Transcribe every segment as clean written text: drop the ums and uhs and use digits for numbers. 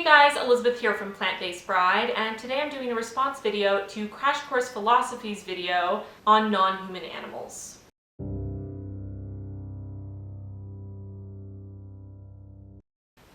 Hey guys, Elizabeth here from Plant-Based Bride, and today I'm doing a response video to Crash Course Philosophy's video on non-human animals.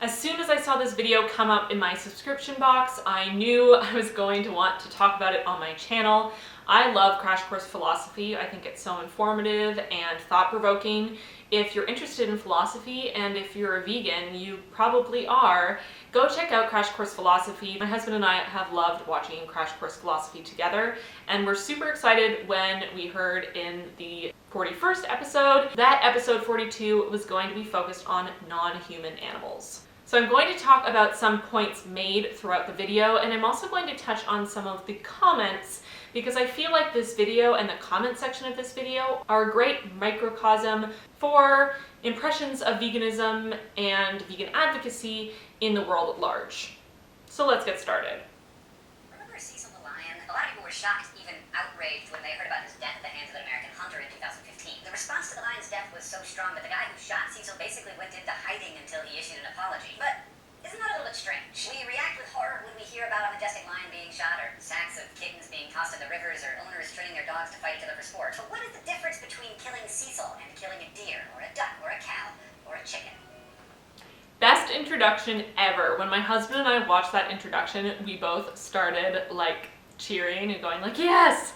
As soon as I saw this video come up in my subscription box, I knew I was going to want to talk about it on my channel. I love Crash Course Philosophy. I think it's so informative and thought-provoking. If you're interested in philosophy, and if you're a vegan, you probably are, go check out Crash Course Philosophy. My husband and I have loved watching Crash Course Philosophy together, and we're super excited when we heard in the 41st episode that episode 42 was going to be focused on non-human animals. So I'm going to talk about some points made throughout the video, and I'm also going to touch on some of the comments because I feel like this video and the comment section of this video are a great microcosm for impressions of veganism and vegan advocacy in the world at large. So let's get started. Remember Cecil the lion? A lot of people were shocked, even outraged, when they heard about his death at the hands of an American hunter in 2015. The response to the lion's death was so strong that the guy who shot Cecil basically went into hiding until he issued an apology. But isn't that a little bit strange? We react with horror when we hear about a majestic lion being shot, or sacks of kittens being tossed in the rivers, or owners training their dogs to fight each other for sport. But what is the difference between killing Cecil and killing a deer, or a duck, or a cow, or a chicken? Best introduction ever. When my husband and I watched that introduction, we both started like cheering and going like, yes!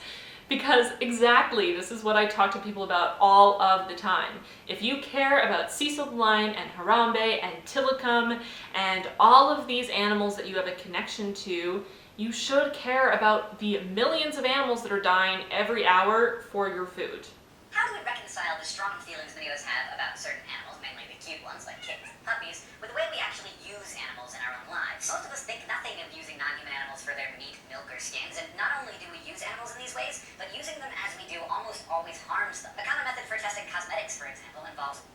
Because exactly, this is what I talk to people about all of the time. If you care about Cecil the lion and Harambe and Tilikum and all of these animals that you have a connection to, you should care about the millions of animals that are dying every hour for your food. How do we reconcile the strong feelings many of us have about certain animals, mainly the cute ones like kittens and puppies, with the way we actually use animals in our own lives? Most of us think nothing of using non-human animals for their meat, milk, or skins, and not only do we use animals in these ways, but using them as we do almost always harms them. A common method for testing cosmetics, for example, involves...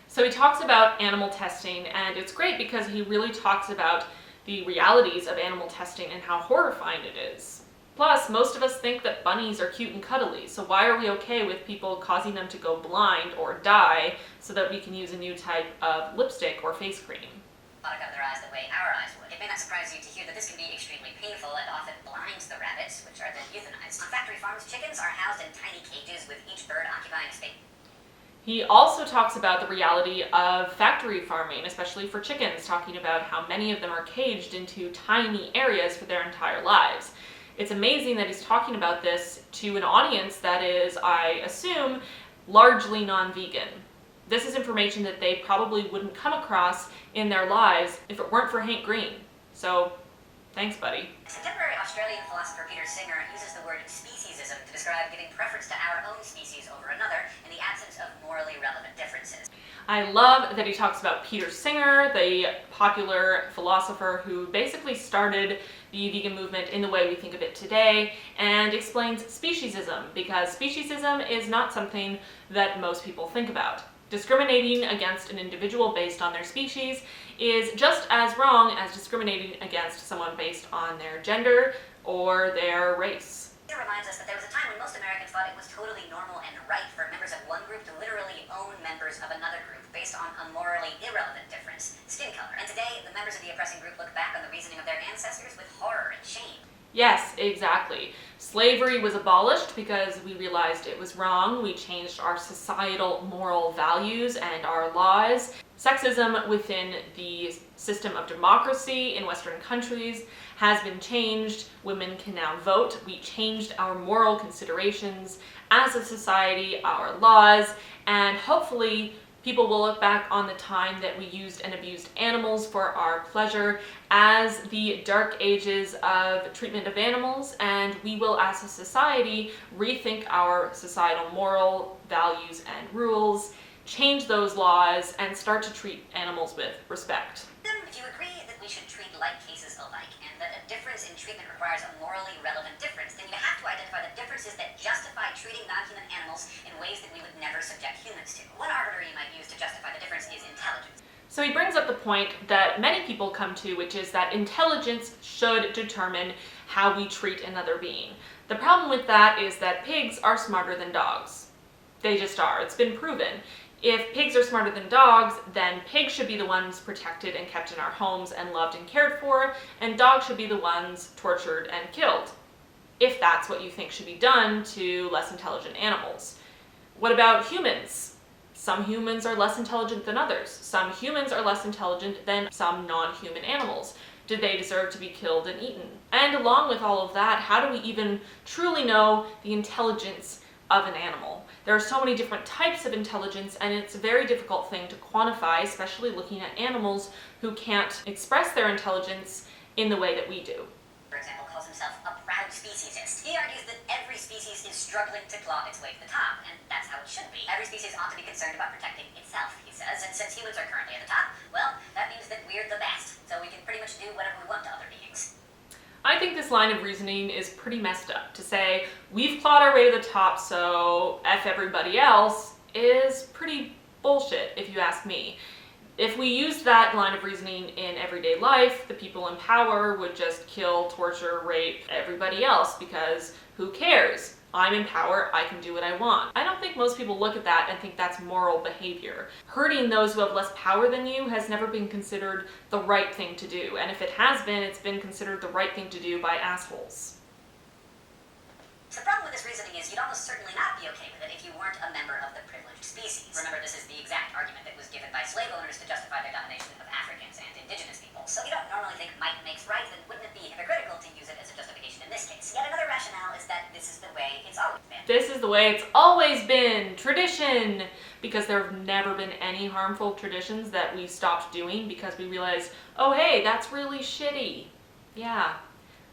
So he talks about animal testing, and it's great because he really talks about the realities of animal testing and how horrifying it is. Plus, most of us think that bunnies are cute and cuddly, so why are we okay with people causing them to go blind or die so that we can use a new type of lipstick or face cream? Product of their eyes the way our eyes would. It may not surprise you to hear that this can be extremely painful and often blinds the rabbits, which are then euthanized. On factory farms, chickens are housed in tiny cages with each bird occupying a space. He also talks about the reality of factory farming, especially for chickens, talking about how many of them are caged into tiny areas for their entire lives. It's amazing that he's talking about this to an audience that is, I assume, largely non-vegan. This is information that they probably wouldn't come across in their lives if it weren't for Hank Green. So, thanks, buddy. Contemporary Australian philosopher Peter Singer uses the word speciesism to describe giving preference to our own species over another in the absence of morally relevant differences. I love that he talks about Peter Singer, the popular philosopher who basically started the vegan movement in the way we think of it today, and explains speciesism, because speciesism is not something that most people think about. Discriminating against an individual based on their species is just as wrong as discriminating against someone based on their gender or their race. It reminds us that there was a time when most Americans thought it was totally normal and right for members of one group to literally own members of another group based on a morally irrelevant difference, skin color. And today, the members of the oppressing group look back on the reasoning of their ancestors with horror and shame. Yes, exactly. Slavery was abolished because we realized it was wrong. We changed our societal moral values and our laws. Sexism within the system of democracy in Western countries has been changed. Women can now vote. We changed our moral considerations as a society, our laws, and hopefully people will look back on the time that we used and abused animals for our pleasure as the dark ages of treatment of animals, and we will, as a society, rethink our societal moral values and rules, change those laws, and start to treat animals with respect. If you agree that we should treat like cases alike, and that a difference in treatment requires a morally relevant difference, then you have to identify the differences that justify treating non-human animals in ways that we would never subject humans to. One arbiter you might use to justify the difference is intelligence. So he brings up the point that many people come to, which is that intelligence should determine how we treat another being. The problem with that is that pigs are smarter than dogs. They just are. It's been proven. If pigs are smarter than dogs, then pigs should be the ones protected and kept in our homes and loved and cared for, and dogs should be the ones tortured and killed, if that's what you think should be done to less intelligent animals. What about humans? Some humans are less intelligent than others. Some humans are less intelligent than some non-human animals. Do they deserve to be killed and eaten? And along with all of that, how do we even truly know the intelligence of an animal? There are so many different types of intelligence, and it's a very difficult thing to quantify, especially looking at animals who can't express their intelligence in the way that we do. For example, calls himself a proud speciesist. He argues that every species is struggling to claw its way to the top, and that's how it should be. Every species ought to be concerned about protecting itself, he says, and since humans are currently at the top, well, that means that we're the best, so we can pretty much do whatever we want to other beings. I think this line of reasoning is pretty messed up. To say, we've clawed our way to the top, so F everybody else, is pretty bullshit, if you ask me. If we used that line of reasoning in everyday life, the people in power would just kill, torture, rape everybody else, because who cares? I'm in power, I can do what I want. I don't think most people look at that and think that's moral behavior. Hurting those who have less power than you has never been considered the right thing to do, and if it has been, it's been considered the right thing to do by assholes. The problem with this reasoning is you'd almost certainly not be okay with it if you weren't a member of the privileged species. Remember, this is the exact argument that was given by slave owners to justify their domination of Africans and indigenous people. So you don't normally think might makes right, then wouldn't it be hypocritical to use it as a justification in this case? Yet another rationale is that this is the way it's always been. This is the way it's always been. Tradition. Because there have never been any harmful traditions that we stopped doing because we realized, oh hey, that's really shitty. Yeah,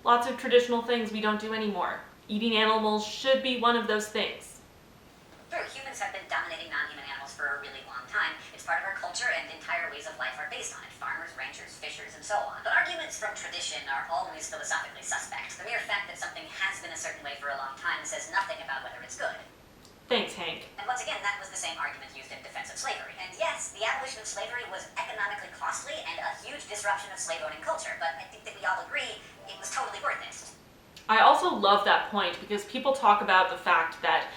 lots of traditional things we don't do anymore. Eating animals should be one of those things. True, humans have been dominating non-human animals for a really long time. It's part of our culture, and entire ways of life are based on it. Farmers, ranchers, fishers, and so on. But arguments from tradition are always philosophically suspect. The mere fact that something has been a certain way for a long time says nothing about whether it's good. Thanks, Hank. And once again, that was the same argument used in defense of slavery. And yes, the abolition of slavery was economically costly and a huge disruption of slave-owning culture, but I think that we all agree it was totally worth it. I also love that point because people talk about the fact that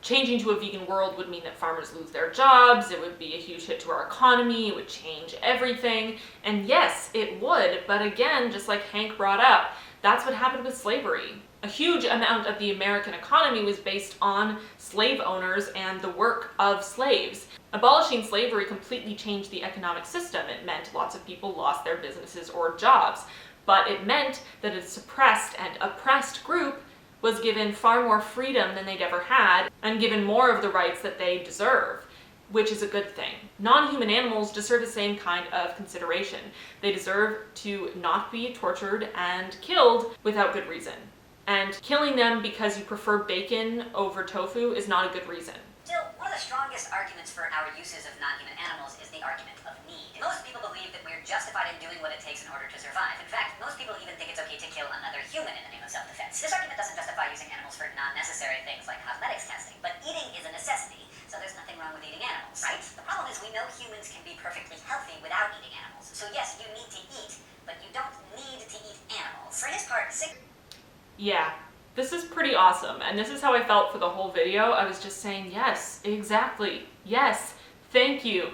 changing to a vegan world would mean that farmers lose their jobs, it would be a huge hit to our economy, it would change everything. And yes, it would, but again, just like Hank brought up, that's what happened with slavery. A huge amount of the American economy was based on slave owners and the work of slaves. Abolishing slavery completely changed the economic system. It meant lots of people lost their businesses or jobs. But it meant that a suppressed and oppressed group was given far more freedom than they'd ever had and given more of the rights that they deserve, which is a good thing. Non-human animals deserve the same kind of consideration. They deserve to not be tortured and killed without good reason. And killing them because you prefer bacon over tofu is not a good reason. Still, one of the strongest arguments for our uses of non-human animals is the argument of need. Most people believe that we're justified in doing what it takes in order to survive. In fact, most people even think it's okay to kill another human in the name of self-defense. This argument doesn't justify using animals for non-necessary things like cosmetics testing, but eating is a necessity, so there's nothing wrong with eating animals, right? The problem is we know humans can be perfectly healthy without eating animals. So yes, you need to eat, but you don't need to eat animals. For his part, Yeah. This is pretty awesome, and this is how I felt for the whole video. I was just saying, yes, exactly, yes, thank you.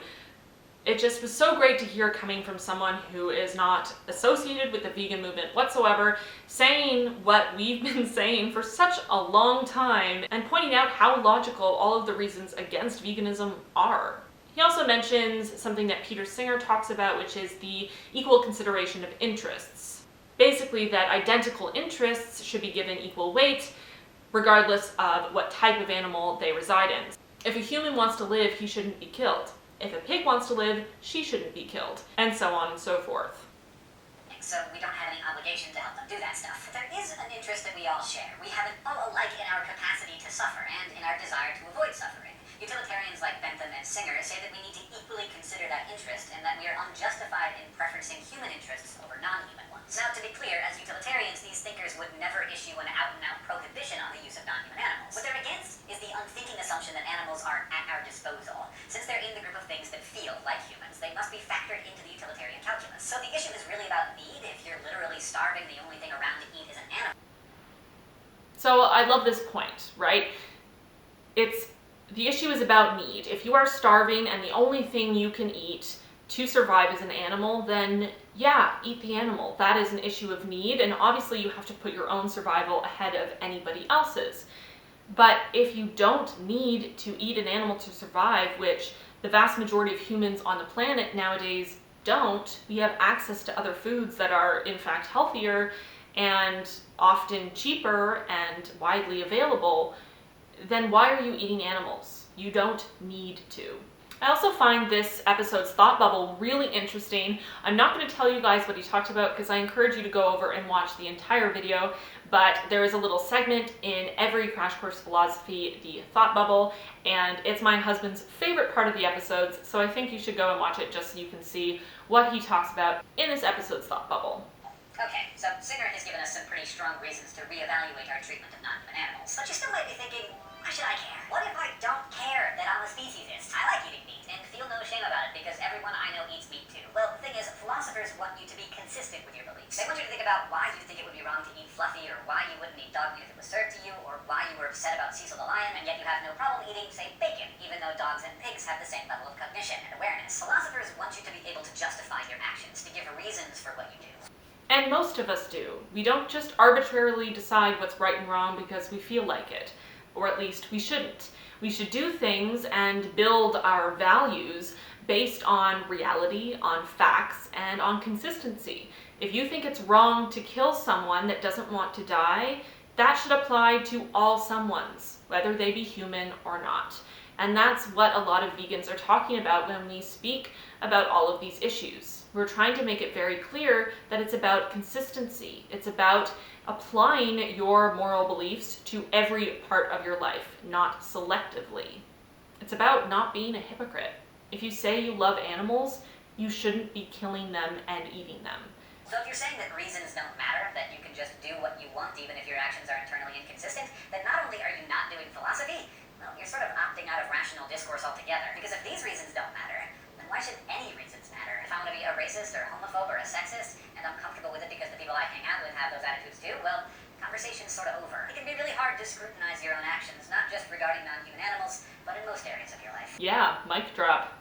It just was so great to hear coming from someone who is not associated with the vegan movement whatsoever, saying what we've been saying for such a long time, and pointing out how logical all of the reasons against veganism are. He also mentions something that Peter Singer talks about, which is the equal consideration of interests. Basically, that identical interests should be given equal weight, regardless of what type of animal they reside in. If a human wants to live, he shouldn't be killed. If a pig wants to live, she shouldn't be killed, and so on and so forth. So we don't have any obligation to help them do that stuff. There is an interest that we all share. We have it all alike in our capacity to suffer and in our desire to avoid suffering. Utilitarians like Bentham and Singer say that we need to equally consider that interest and that we are unjustified in preferencing human interests over non-human ones. Now, to be clear, as utilitarians, these thinkers would never issue an out-and-out prohibition on the use of non-human animals. What they're against is the unthinking assumption that animals are at our disposal. Since they're in the group of things that feel like humans, they must be factored into the utilitarian calculus. So the issue is really about need. If you're literally starving, the only thing around to eat is an animal. So I love this point, right? It's The issue is about need. If you are starving and the only thing you can eat to survive is an animal, then yeah, eat the animal. That is an issue of need, and obviously you have to put your own survival ahead of anybody else's. But if you don't need to eat an animal to survive, which the vast majority of humans on the planet nowadays don't, we have access to other foods that are in fact healthier and often cheaper and widely available, then why are you eating animals? You don't need to. I also find this episode's thought bubble really interesting. I'm not going to tell you guys what he talked about because I encourage you to go over and watch the entire video, but there is a little segment in every Crash Course Philosophy, the thought bubble, and it's my husband's favorite part of the episodes, so I think you should go and watch it just so you can see what he talks about in this episode's thought bubble. Okay, so Singer has given us some pretty strong reasons to reevaluate our treatment of non-human animals, but you still might be thinking, why should I care? What if I don't care that I'm a speciesist? I like eating meat and feel no shame about it because everyone I know eats meat too. Well, the thing is, philosophers want you to be consistent with your beliefs. They want you to think about why you think it would be wrong to eat fluffy, or why you wouldn't eat dog meat if it was served to you, or why you were upset about Cecil the lion and yet you have no problem eating, say, bacon, even though dogs and pigs have the same level of cognition and awareness. Philosophers want you to be able to justify your actions, to give reasons for what you do. And most of us do. We don't just arbitrarily decide what's right and wrong because we feel like it. Or at least we shouldn't. We should do things and build our values based on reality, on facts, and on consistency. If you think it's wrong to kill someone that doesn't want to die, that should apply to all someones, whether they be human or not. And that's what a lot of vegans are talking about when we speak about all of these issues. We're trying to make it very clear that it's about consistency. It's about applying your moral beliefs to every part of your life, not selectively. It's about not being a hypocrite. If you say you love animals, you shouldn't be killing them and eating them. So if you're saying that reasons don't matter, that you can just do what you want even if your actions are internally inconsistent, then not only are you not doing philosophy, well, you're sort of opting out of rational discourse altogether. Because if these reasons don't matter, then why should any reasons matter? If I want to be a racist or homophobe or a sexist, and I'm comfortable with it because the people I hang out with have those attitudes too, well, conversation's sort of over. It can be really hard to scrutinize your own actions, not just regarding non-human animals, but in most areas of your life. Yeah, mic drop.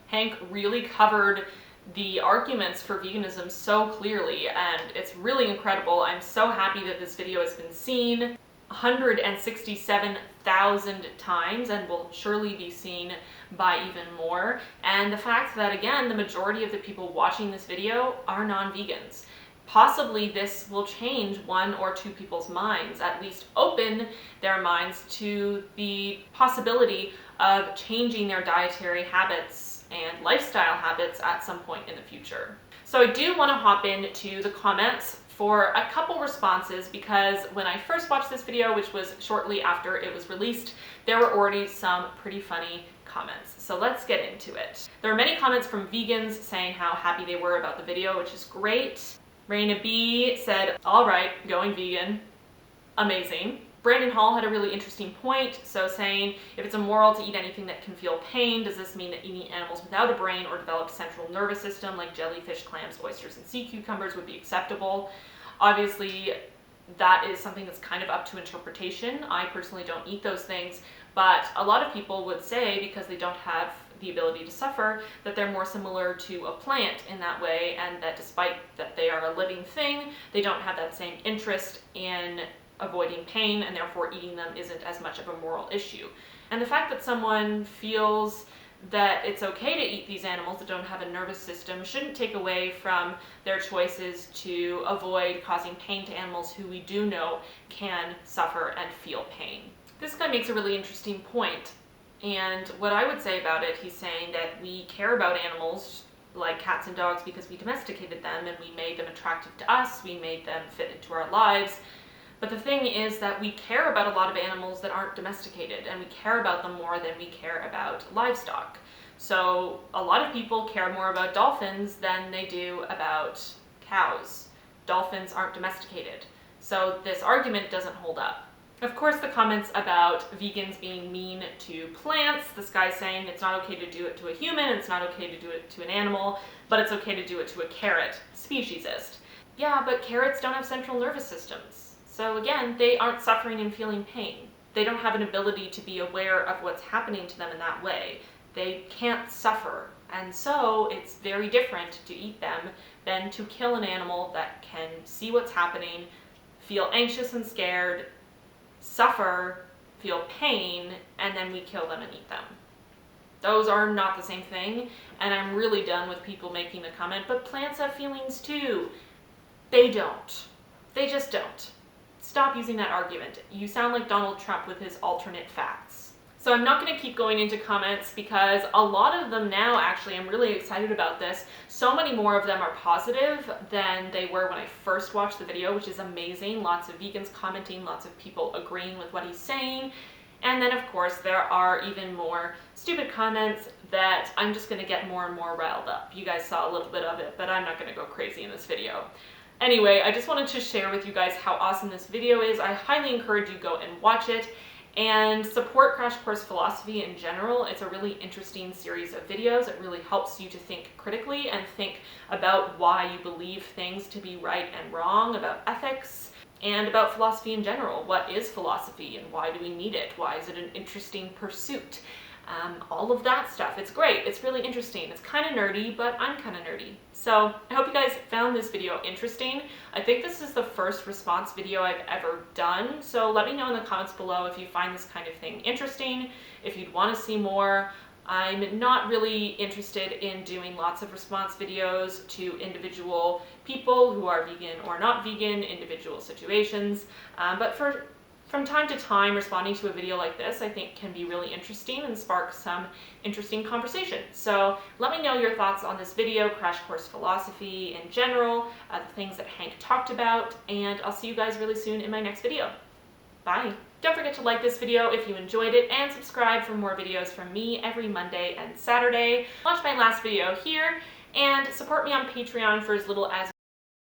Hank really covered the arguments for veganism so clearly, and it's really incredible. I'm so happy that this video has been seen 167,000 times and will surely be seen by even more. And the fact that, again, the majority of the people watching this video are non-vegans. Possibly this will change one or two people's minds, at least open their minds to the possibility of changing their dietary habits and lifestyle habits at some point in the future. So I do want to hop into the comments for a couple responses, because when I first watched this video, which was shortly after it was released, there were already some pretty funny comments. So let's get into it. There were many comments from vegans saying how happy they were about the video, which is great. Raina B said, all right, going vegan. Amazing. Brandon Hall had a really interesting point, so saying, if it's immoral to eat anything that can feel pain, does this mean that eating animals without a brain or developed central nervous system like jellyfish, clams, oysters, and sea cucumbers would be acceptable? Obviously, that is something that's kind of up to interpretation. I personally don't eat those things, but a lot of people would say, because they don't have the ability to suffer, that they're more similar to a plant in that way, and that despite that they are a living thing, they don't have that same interest in avoiding pain, and therefore eating them isn't as much of a moral issue. And the fact that someone feels that it's okay to eat these animals that don't have a nervous system shouldn't take away from their choices to avoid causing pain to animals who we do know can suffer and feel pain. This guy makes a really interesting point, and what I would say about it, he's saying that we care about animals like cats and dogs because we domesticated them and we made them attractive to us, we made them fit into our lives. But the thing is that we care about a lot of animals that aren't domesticated, and we care about them more than we care about livestock. So a lot of people care more about dolphins than they do about cows. Dolphins aren't domesticated. So this argument doesn't hold up. Of course, the comments about vegans being mean to plants, this guy's saying it's not okay to do it to a human, it's not okay to do it to an animal, but it's okay to do it to a carrot. Speciesist. Yeah, but carrots don't have central nervous systems. So again, they aren't suffering and feeling pain. they don't have an ability to be aware of what's happening to them in that way. They can't suffer. And so it's very different to eat them than to kill an animal that can see what's happening, feel anxious and scared, suffer, feel pain, and then we kill them and eat them. Those are not the same thing, and I'm really done with people making the comment, but plants have feelings too. They don't. They just don't. Stop using that argument. You sound like Donald Trump with his alternate facts. So I'm not going to keep going into comments because a lot of them now, actually, I'm really excited about this. So many more of them are positive than they were when I first watched the video, which is amazing. Lots of vegans commenting, lots of people agreeing with what he's saying. And then, of course, there are even more stupid comments that I'm just going to get more and more riled up. You guys saw a little bit of it, but I'm not going to go crazy in this video. Anyway, I just wanted to share with you guys how awesome this video is. I highly encourage you go and watch it and support Crash Course Philosophy in general. It's a really interesting series of videos. It really helps you to think critically and think about why you believe things to be right and wrong, about ethics, and about philosophy in general. What is philosophy and why do we need it? Why is it an interesting pursuit? All of that stuff. It's great. It's really interesting. It's kind of nerdy, but I'm kind of nerdy. So I hope you guys found this video interesting. I think this is the first response video I've ever done. So let me know in the comments below if you find this kind of thing interesting, if you'd want to see more. I'm not really interested in doing lots of response videos to individual people who are vegan or not vegan, individual situations, but from time to time, responding to a video like this, I think can be really interesting and spark some interesting conversation. So let me know your thoughts on this video, Crash Course Philosophy in general, the things that Hank talked about, and I'll see you guys really soon in my next video. Bye. Don't forget to like this video if you enjoyed it and subscribe for more videos from me every Monday and Saturday. Watch my last video here and support me on Patreon for as little as